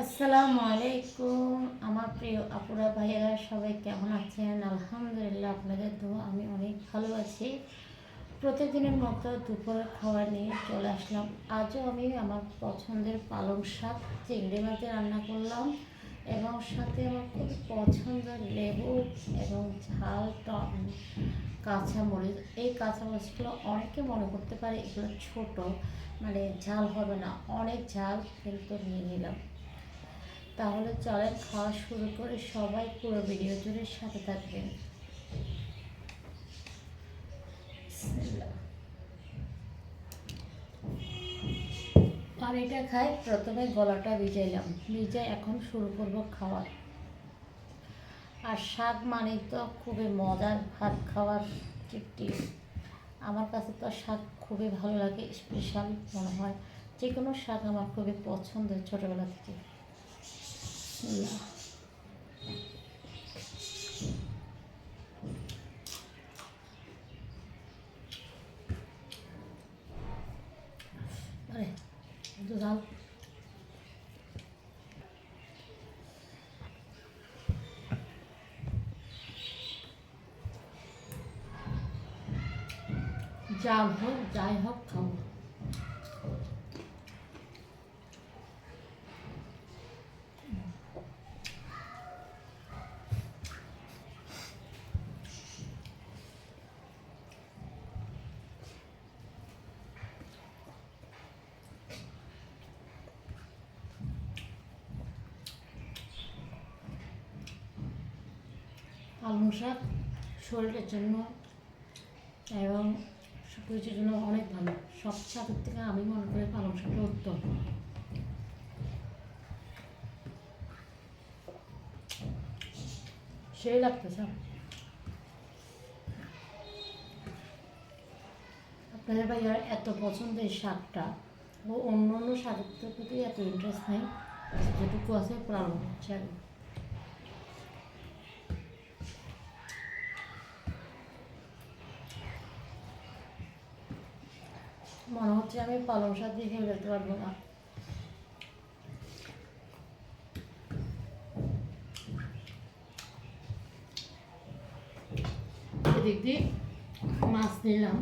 আসসালামু আলাইকুম আমার প্রিয় আপুরা ভাইয়েরা সবাই কেমন আছেন? আলহামদুলিল্লাহ, আপনাদের দোয়া আমি অনেক ভালো আছি। প্রতিদিনের মতো দুপুরের খাবার নিয়ে চলে আসলাম। আজও আমি আমার পছন্দের পালং শাক চিংড়ি মাছ রান্না করলাম এবং সাথে আমার খুব পছন্দের লেবু এবং ঝাল কাঁচামরিচ। এই কাঁচামরিচগুলো অনেকে মনে করতে পারে এগুলো ছোট, মানে ঝাল হবে না, অনেক ঝাল, কিন্তু নিয়ে নিলাম। তাহলে চলেন খাওয়া শুরু করে, সবাই পুরো ভিডিও জুড়ে সাথে থাকবেন। পানিটা খাই, প্রথমে গলাটা ভিজাইলাম, ভিজাই এখন শুরু করব খাওয়া। আর শাক মানে তো খুবই মজার, ভাত খাওয়ার তৃপ্তি। আমার কাছে তো শাক খুবই ভালো লাগে, স্পেশাল মনে হয়। যে কোনো শাক আমার খুবই পছন্দের ছোটোবেলা থেকে। আরে দুধাল জাল হোক যাই হোক খাবো। পালং শাক শরীরের জন্য এবং সব কিছুর জন্য অনেক ভালো। সব শাকের থেকে আমি মনে করি পালং শাকটা উত্তম। সেই লাগতেছে। আপনাদের ভাইয়ার এত পছন্দের শাকটা, ও অন্য অন্য শাকের প্রতি এত ইন্টারেস্ট নেই, যেটুকু আছে পালং শাক। মনে হচ্ছে আমি পালং শাক দিয়ে খেয়ে যেতে পারবো না। এদিক দিয়ে মাছ নিলাম,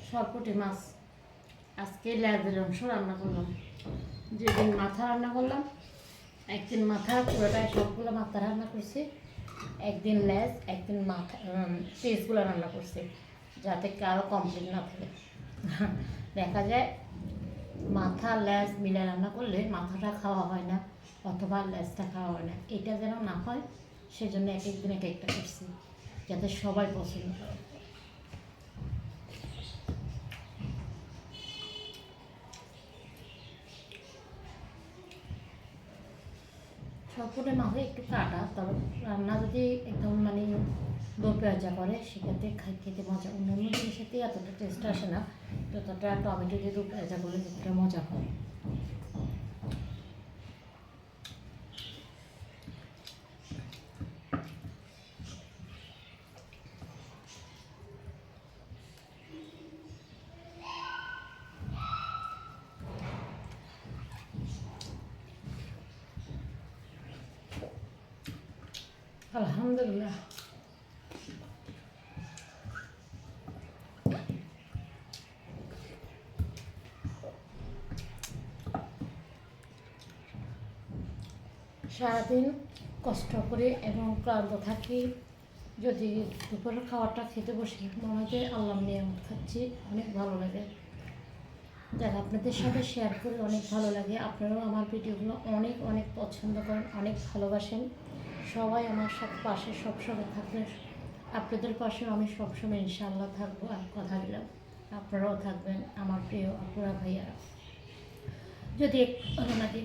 সরপুঁটি মাছ। আজকে লেজের অংশ রান্না করলাম। যেদিন মাথা রান্না করলাম, একদিন মাথা পুরোটাই সবগুলো মাথা রান্না করছি, একদিন লেজ, একদিন মাথা পিসগুলো রান্না করছি, যাতে কারো কমপ্লিট না থাকে। দেখা যায় মাথা লেজ মিলে রান্না করলে মাথাটা খাওয়া হয় না, অথবা লেজটা খাওয়া হয় না। এটা যেন না হয়, সেজন্য এক একদিন এক একটা করছি, যাতে সবাই পছন্দ করে। সবকটা মাঝে একটু কাটা, তবে রান্না যদি একদম মানে দো পেঁয়াজা করে, সেক্ষেত্রে খেতে মজা। অন্যান্য জিনিসেতে এতটা টেস্ট আসে না, যতটা টমেটো দিয়ে দো পেঁয়াজা করলে যতটা মজা হয়। আলহামদুলিল্লাহ। সারাদিন কষ্ট করে এবং ক্লান্ত থাকি, যদি দুপুরের খাবারটা খেতে বসি, মনে হয় যে আল্লাহ নিয়ামত খাচ্ছি, অনেক ভালো লাগে। যারা আপনাদের সাথে শেয়ার করে অনেক ভালো লাগে। আপনারাও আমার ভিডিওগুলো অনেক অনেক পছন্দ করেন, অনেক ভালোবাসেন। সবাই আমার সাথে পাশে সবসময় থাকবেন। আপনাদের পাশেও আমি সবসময় ইনশাআল্লাহ থাকবো, আর কথা দিলাম আপনারাও থাকবেন আমার প্রিয় আপুরা ভাইয়ারা। যদি ভালো লাগে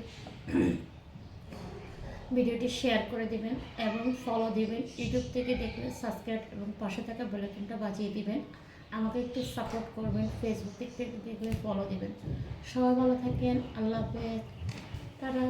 ভিডিওটি শেয়ার করে দেবেন এবং ফলো দিবেন। ইউটিউব থেকে দেখলে সাবস্ক্রাইব এবং পাশে থাকা বেল আইকনটা বাজিয়ে দিবেন। আমাকে একটু সাপোর্ট করবেন। ফেসবুক থেকে দেখলে ফলো দিবেন। সবাই ভালো থাকেন। আল্লাহ হাফেজ। টাটা।